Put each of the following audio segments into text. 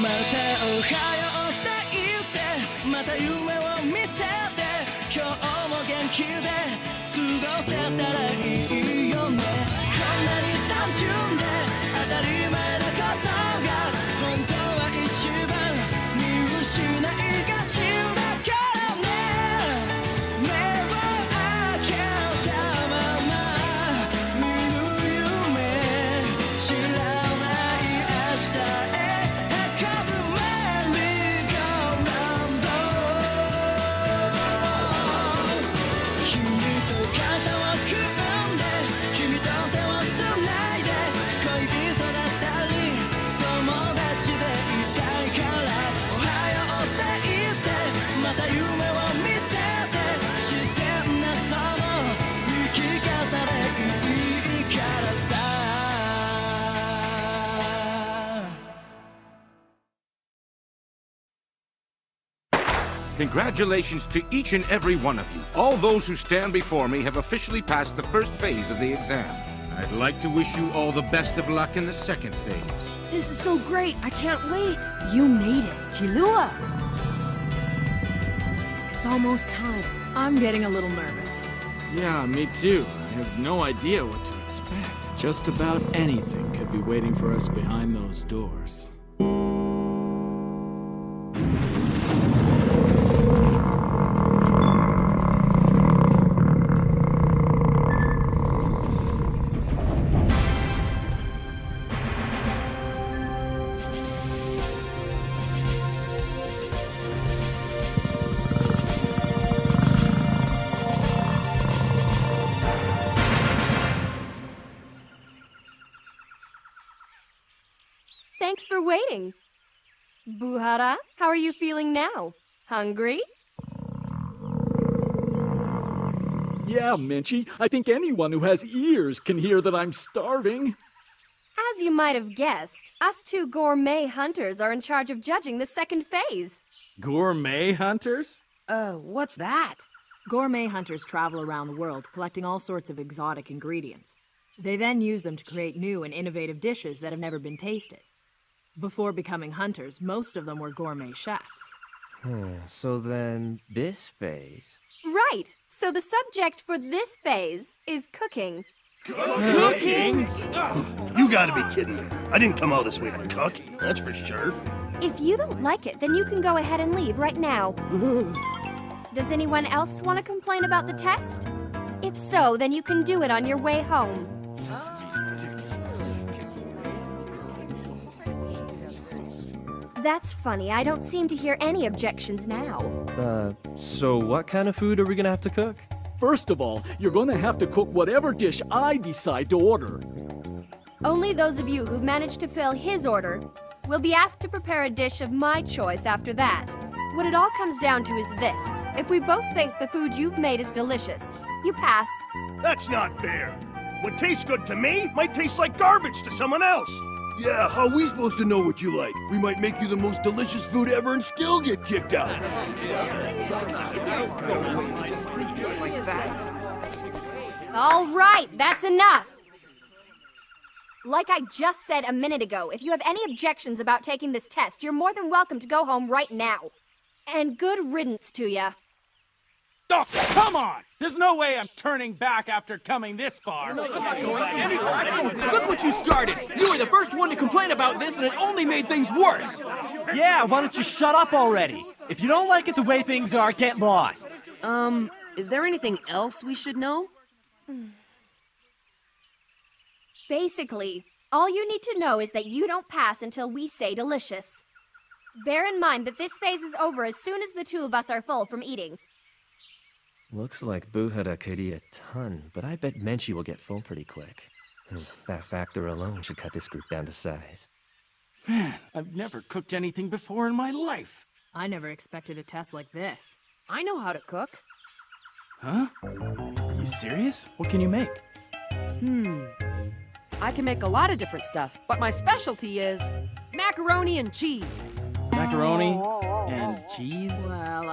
またおはようって言ってまた夢を見せて今日も元気で過ごせたらいいよねこんなに単純で当たり前なことが本当は一番見失いがちだからね目を開けたまま見る夢知らない明日へ運ぶメリーゴーランド君と肩を組んで君と手をつないで恋人だったり友達でいたいからおはようって言ってまた夢を見せて自然なその生き方でいいからさ Congratulations to each and every one of you. All those who stand before me have officially passed the first phase of the exam. I'd like to wish you all the best of luck in the second phase. This is so great. I can't wait. You made it. Kilua. It's almost time. I'm getting a little nervous. Yeah, me too. I have no idea what to expect. Just about anything could be waiting for us behind those doors. Thanks for waiting. Buhara, how are you feeling now? Hungry? Yeah, Menchie. I think anyone who has ears can hear that I'm starving. As you might have guessed, us two gourmet hunters are in charge of judging the second phase. Gourmet hunters? What's that? Gourmet hunters travel around the world collecting all sorts of exotic ingredients. They then use them to create new and innovative dishes that have never been tasted. Before becoming hunters, most of them were gourmet chefs. So then, this phase... Right. So the subject for this phase is cooking. Cooking? You gotta be kidding me. I didn't come all this way to cook, that's for sure. If you don't like it, then you can go ahead and leave right now. Does anyone else want to complain about the test? If so, then you can do it on your way home. That's funny. I don't seem to hear any objections now. So what kind of food are we gonna have to cook? First of all, you're gonna have to cook whatever dish I decide to order. Only those of you who've managed to fill his order will be asked to prepare a dish of my choice after that. What it all comes down to is this. If we both think the food you've made is delicious, you pass. That's not fair. What tastes good to me might taste like garbage to someone else. Yeah, how are we supposed to know what you like? We might make you the most delicious food ever and still get kicked out. All right, that's enough. Like I just said a minute ago, if you have any objections about taking this test, you're more than welcome to go home right now. And good riddance to ya. Oh, come on! There's no way I'm turning back after coming this far. Look what you started! You were the first one to complain about this, and it only made things worse! Yeah, why don't you shut up already? If you don't like it the way things are, get lost. Is there anything else we should know? Basically, all you need to know is that you don't pass until we say delicious. Bear in mind that this phase is over as soon as the two of us are full from eating. Looks like Buhara could eat a ton, but I bet Menchie will get full pretty quick. That factor alone should cut this group down to size. Man, I've never cooked anything before in my life. I never expected a test like this. I know how to cook. Huh? Are you serious? What can you make? I can make a lot of different stuff, but my specialty is macaroni and cheese. Macaroni and cheese? Well,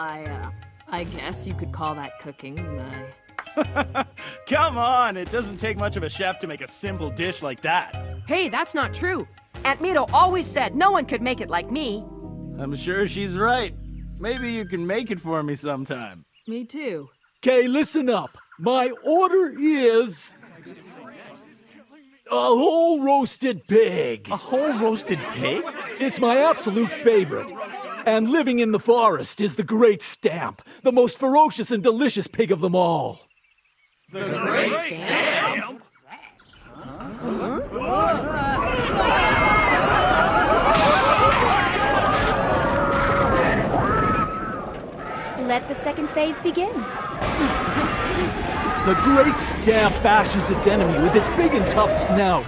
I guess you could call that cooking. Come on, it doesn't take much of a chef to make a simple dish like that. Hey, that's not true. Aunt Mito always said no one could make it like me. I'm sure she's right. Maybe you can make it for me sometime. Me too. Okay, listen up. My order is... a whole roasted pig. A whole roasted pig? It's my absolute favorite. And living in the forest is the Great Stamp, the most ferocious and delicious pig of them all. The Great Stamp? Let the second phase begin. The Great Stamp bashes its enemy with its big and tough snout.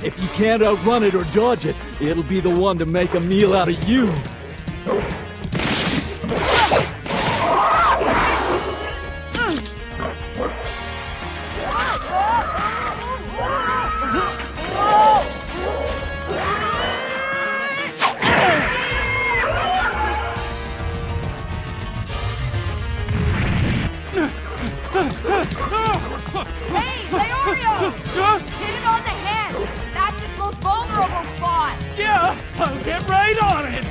If you can't outrun it or dodge it, it'll be the one to make a meal out of you. Hey, Leorio! Hit it on the head! That's its most vulnerable spot! Yeah, I'll get right on it!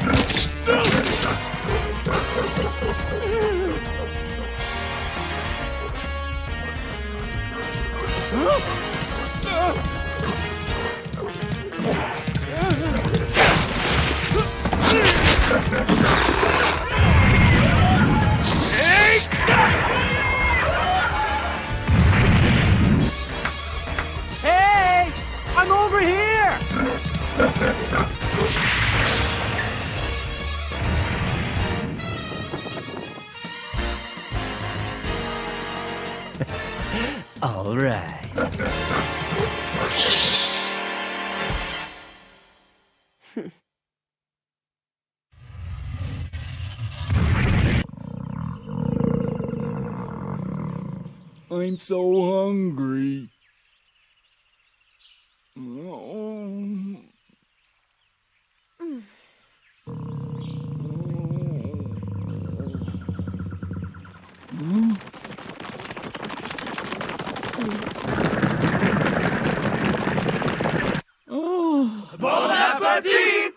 Hey! I'm over here! All right. I'm so hungry. Bon appetit!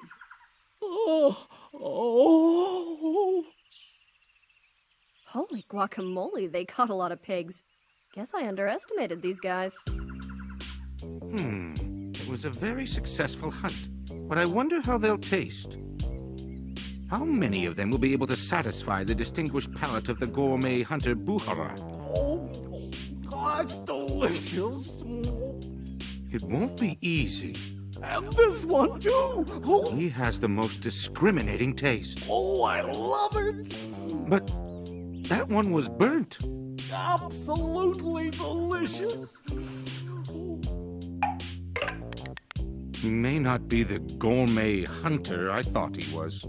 Holy guacamole, they caught a lot of pigs. Guess I underestimated these guys. It was a very successful hunt, but I wonder how they'll taste. How many of them will be able to satisfy the distinguished palate of the gourmet hunter Buhara? Oh, that's delicious. It won't be easy. And this one too. Oh, He has the most discriminating taste. oh, I love it. But that one was burnt. Absolutely delicious. He may not be the gourmet hunter I thought he was.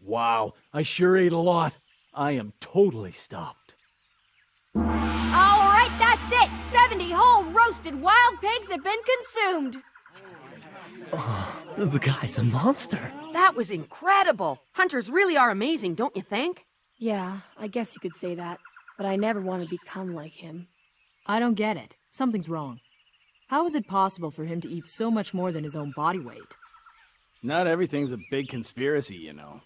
Wow, I sure ate a lot. I am totally stuffed. All right, that's it. 70 whole roasted wild pigs have been consumed. The guy's a monster. That was incredible! Hunters really are amazing, don't you think? Yeah, I guess you could say that. But I never want to become like him. I don't get it. Something's wrong. How is it possible for him to eat so much more than his own body weight? Not everything's a big conspiracy, you know.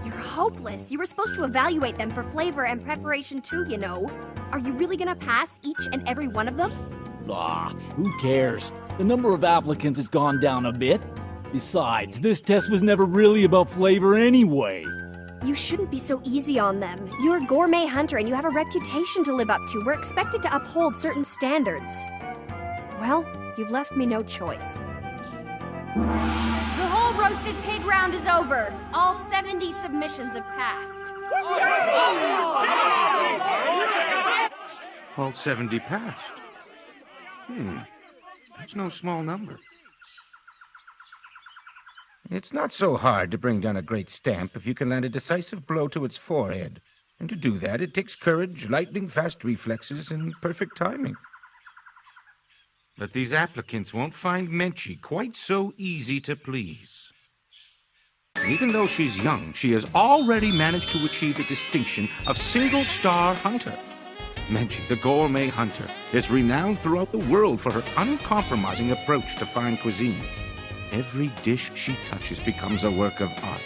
You're hopeless. You were supposed to evaluate them for flavor and preparation too, you know. Are you really gonna pass each and every one of them? Ah, who cares? The number of applicants has gone down a bit. Besides, this test was never really about flavor anyway. You shouldn't be so easy on them. You're a gourmet hunter and you have a reputation to live up to. We're expected to uphold certain standards. Well, you've left me no choice. The whole roasted pig round is over. All 70 submissions have passed. All 70 passed. That's no small number. It's not so hard to bring down a great stamp if you can land a decisive blow to its forehead. And to do that, it takes courage, lightning-fast reflexes, and perfect timing. But these applicants won't find Menchie quite so easy to please. Even though she's young, she has already managed to achieve the distinction of single-star hunter. Menchie, the gourmet hunter, is renowned throughout the world for her uncompromising approach to fine cuisine. Every dish she touches becomes a work of art.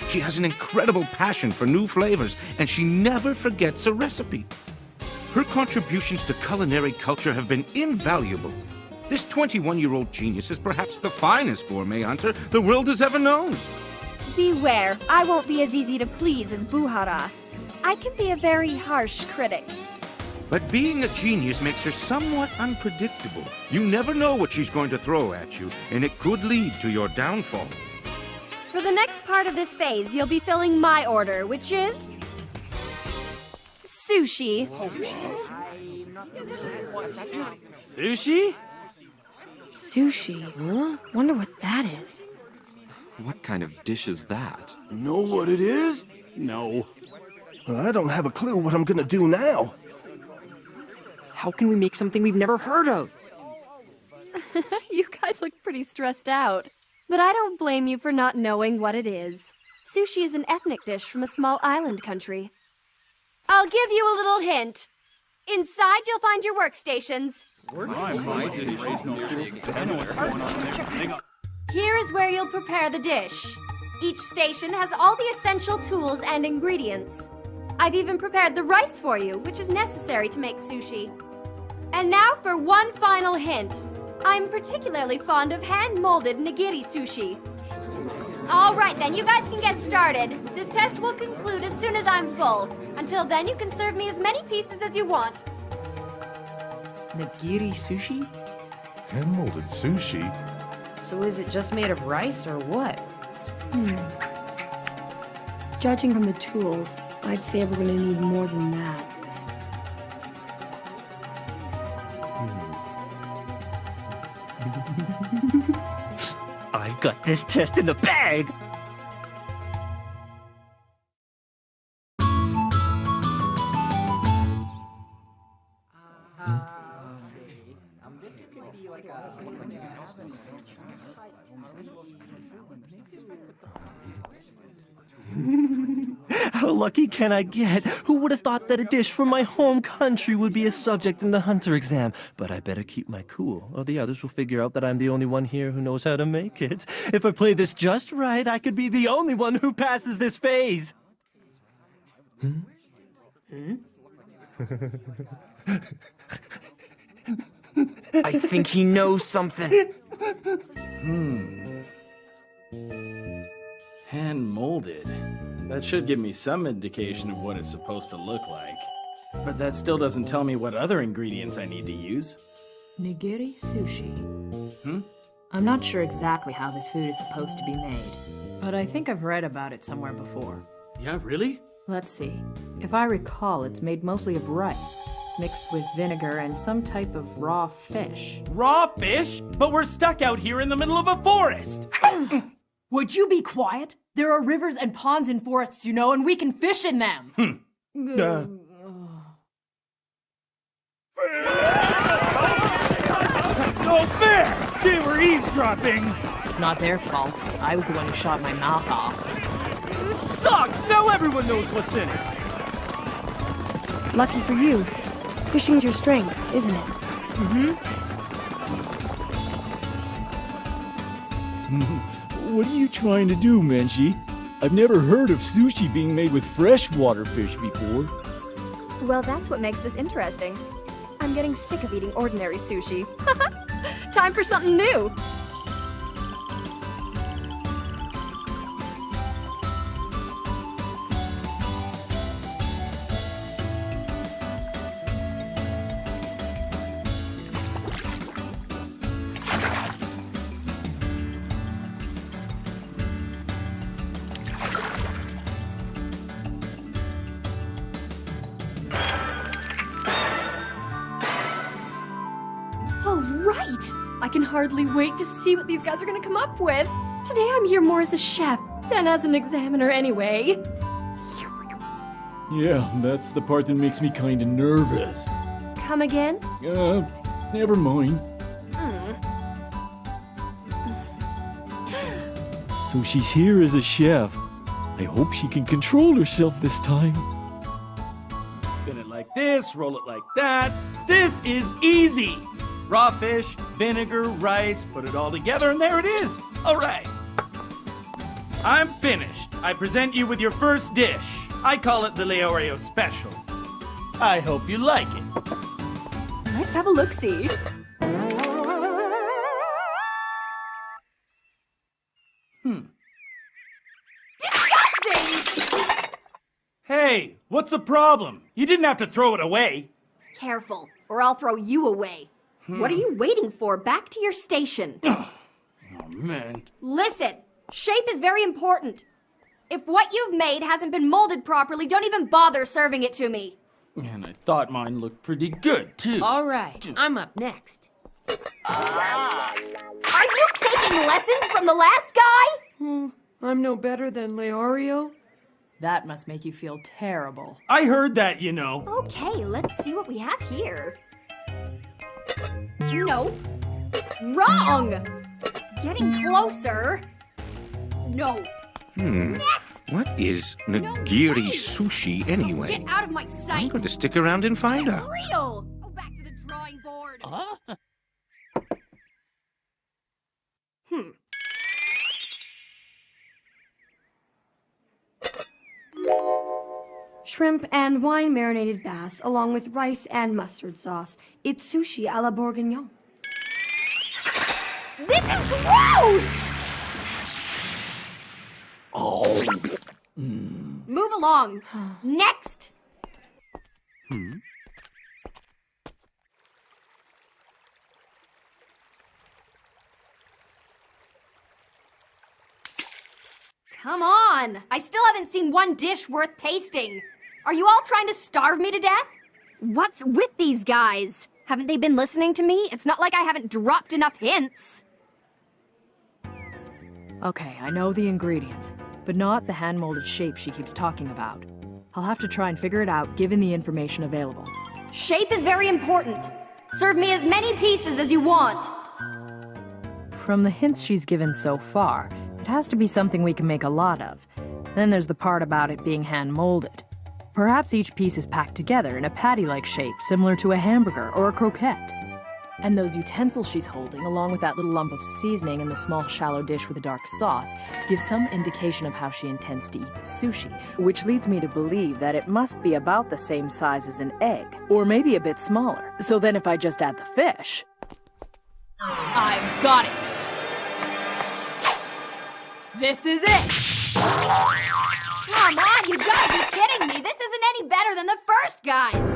She has an incredible passion for new flavors, and she never forgets a recipe. Her contributions to culinary culture have been invaluable. This 21-year-old genius is perhaps the finest gourmet hunter the world has ever known. Beware, I won't be as easy to please as Buhara. I can be a very harsh critic. But being a genius makes her somewhat unpredictable. You never know what she's going to throw at you, and it could lead to your downfall. For the next part of this phase, you'll be filling my order, which is... sushi. Sushi? Sushi? Huh? Wonder what that is. What kind of dish is that? Know what it is? No. I don't have a clue what I'm gonna do now. How can we make something we've never heard of? You guys look pretty stressed out. But I don't blame you for not knowing what it is. Sushi is an ethnic dish from a small island country. I'll give you a little hint. Inside, you'll find your workstations. Here is where you'll prepare the dish. Each station has all the essential tools and ingredients. I've even prepared the rice for you, which is necessary to make sushi. And now for one final hint. I'm particularly fond of hand-molded nigiri sushi. All right, then, you guys can get started. This test will conclude as soon as I'm full. Until then, you can serve me as many pieces as you want. Nigiri sushi? Hand-molded sushi? So is it just made of rice or what? Judging from the tools, I'd say we're gonna need more than that. I've got this test in the bag! How lucky can I get? Who would have thought that a dish from my home country would be a subject in the hunter exam? But I better keep my cool, or the others will figure out that I'm the only one here who knows how to make it. If I play this just right, I could be the only one who passes this phase. I think he knows something. Hand-molded. That should give me some indication of what it's supposed to look like. But that still doesn't tell me what other ingredients I need to use. Nigiri sushi. I'm not sure exactly how this food is supposed to be made, but I think I've read about it somewhere before. Yeah, really? Let's see. If I recall, it's made mostly of rice, mixed with vinegar and some type of raw fish. Raw fish? But we're stuck out here in the middle of a forest! Would you be quiet? There are rivers and ponds in forests, you know, and we can fish in them! That's no fair! They were eavesdropping! It's not their fault. I was the one who shot my mouth off. This sucks! Now everyone knows what's in it! Lucky for you. Fishing's your strength, isn't it? What are you trying to do, Menchie? I've never heard of sushi being made with freshwater fish before. Well, that's what makes this interesting. I'm getting sick of eating ordinary sushi. Time for something new! I can hardly wait to see what these guys are gonna come up with. Today I'm here more as a chef than as an examiner anyway. Yeah, that's the part that makes me kinda nervous. Come again? Never mind. So she's here as a chef. I hope she can control herself this time. Spin it like like this, roll it like that. This is easy. Raw fish, vinegar, rice, put it all together, and there it is. All right. I'm finished. I present you with your first dish. I call it the Leorio Special. I hope you like it. Let's have a look-see. Disgusting! Hey, what's the problem? You didn't have to throw it away. Careful, or I'll throw you away. What are you waiting for? Back to your station. Oh, man. Listen, shape is very important. If what you've made hasn't been molded properly, don't even bother serving it to me. And I thought mine looked pretty good, too. All right, I'm up next. Are you taking lessons from the last guy? I'm no better than Leorio. That must make you feel terrible. I heard that, you know. Okay, let's see what we have here. No. Wrong! Getting closer. No. Next! What is nigiri sushi anyway? Get out of my I'm sight! going to stick around and find Get out. real! Go back to the drawing board. Shrimp and wine marinated bass, along with rice and mustard sauce. It's sushi a la bourguignon. This is gross! Move along. Next! Come on! I still haven't seen one dish worth tasting. Are you all trying to starve me to death? What's with these guys? Haven't they been listening to me? It's not like I haven't dropped enough hints. Okay, I know the ingredients, but not the hand-molded shape she keeps talking about. I'll have to try and figure it out given the information available. Shape is very important. Serve me as many pieces as you want. From the hints she's given so far, it has to be something we can make a lot of. Then there's the part about it being hand-molded. Perhaps each piece is packed together in a patty-like shape similar to a hamburger or a croquette. And those utensils she's holding, along with that little lump of seasoning and the small shallow dish with a dark sauce, give some indication of how she intends to eat the sushi, which leads me to believe that it must be about the same size as an egg, or maybe a bit smaller. So then if I just add the fish... I've got it! This is it! Come on, you gotta be kidding me! This isn't any better than the first guys!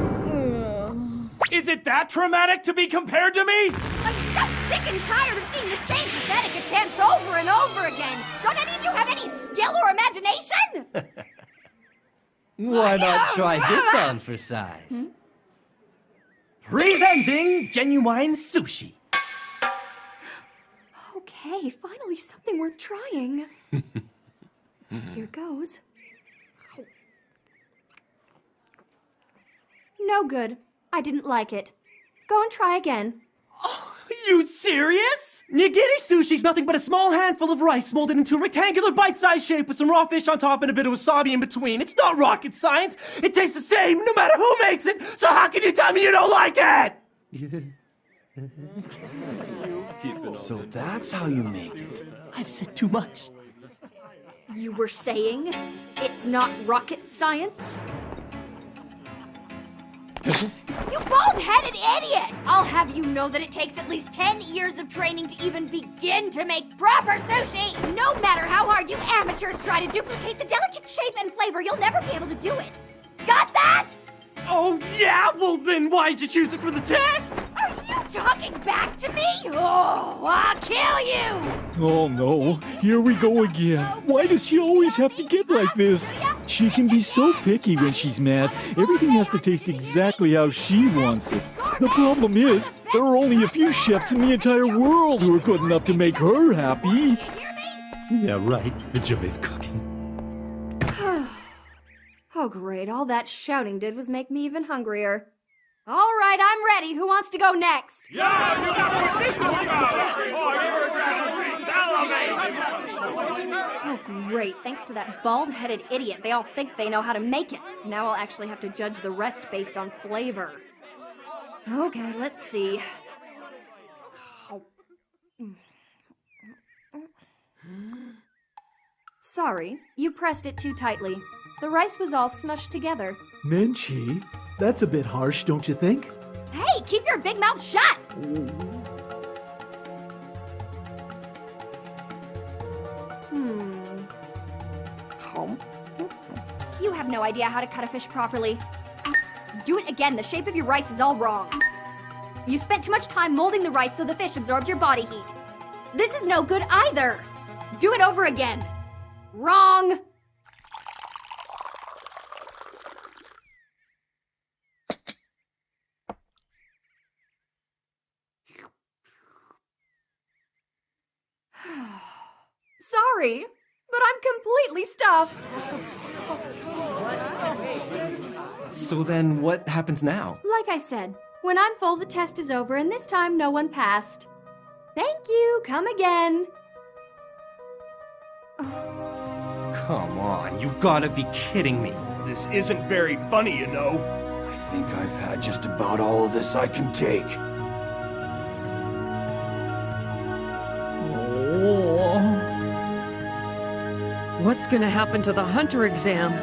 Is it that traumatic to be compared to me? I'm so sick and tired of seeing the same pathetic attempts over and over again! Don't any of you have any skill or imagination? Why not try this on for size? Presenting genuine sushi. Okay, finally something worth trying. Here goes. No good. I didn't like it. Go and try again. You serious? Nigiri sushi's nothing but a small handful of rice molded into a rectangular bite-sized shape with some raw fish on top and a bit of wasabi in between. It's not rocket science. It tastes the same no matter who makes it. So how can you tell me you don't like it? So that's how you make it. I've said too much. You were saying it's not rocket science? You bald-headed idiot! I'll have you know that it takes at least 10 years of training to even begin to make proper sushi! No matter how hard you amateurs try to duplicate the delicate shape and flavor, you'll never be able to do it! Got that? Oh, yeah? Well, then why'd you choose it for the test? Are you talking back to me? Oh, I'll kill you! Oh no, here we go again. Why does she always have to get like this? She can be so picky when she's mad. Everything has to taste exactly how she wants it. The problem is, there are only a few chefs in the entire world who are good enough to make her happy. Yeah, right. The joy of cooking. Oh, great. All that shouting did was make me even hungrier. All right, I'm ready. Who wants to go next? Great, thanks to that bald-headed idiot, they all think they know how to make it. Now I'll actually have to judge the rest based on flavor. Okay, let's see. Sorry, you pressed it too tightly. The rice was all smushed together. Menchie, that's a bit harsh, don't you think? Hey, keep your big mouth shut! You have no idea how to cut a fish properly. Do it again, the shape of your rice is all wrong. You spent too much time molding the rice so the fish absorbed your body heat. This is no good either. Do it over again. Wrong! Sorry, but I'm completely stuffed. So then what happens now? Like I said, when I'm full, the test is over, and this time no one passed. Thank you, come again. Come on, you've got to be kidding me. This isn't very funny, you know. I think I've had just about all of this I can take. What's gonna happen to the Hunter exam?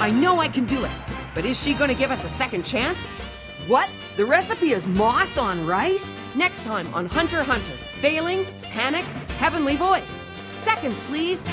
I know I can do it, but is she gonna give us a second chance? What? The recipe is moss on rice? Next time on Hunter x Hunter. Failing, panic, heavenly voice. Seconds, please.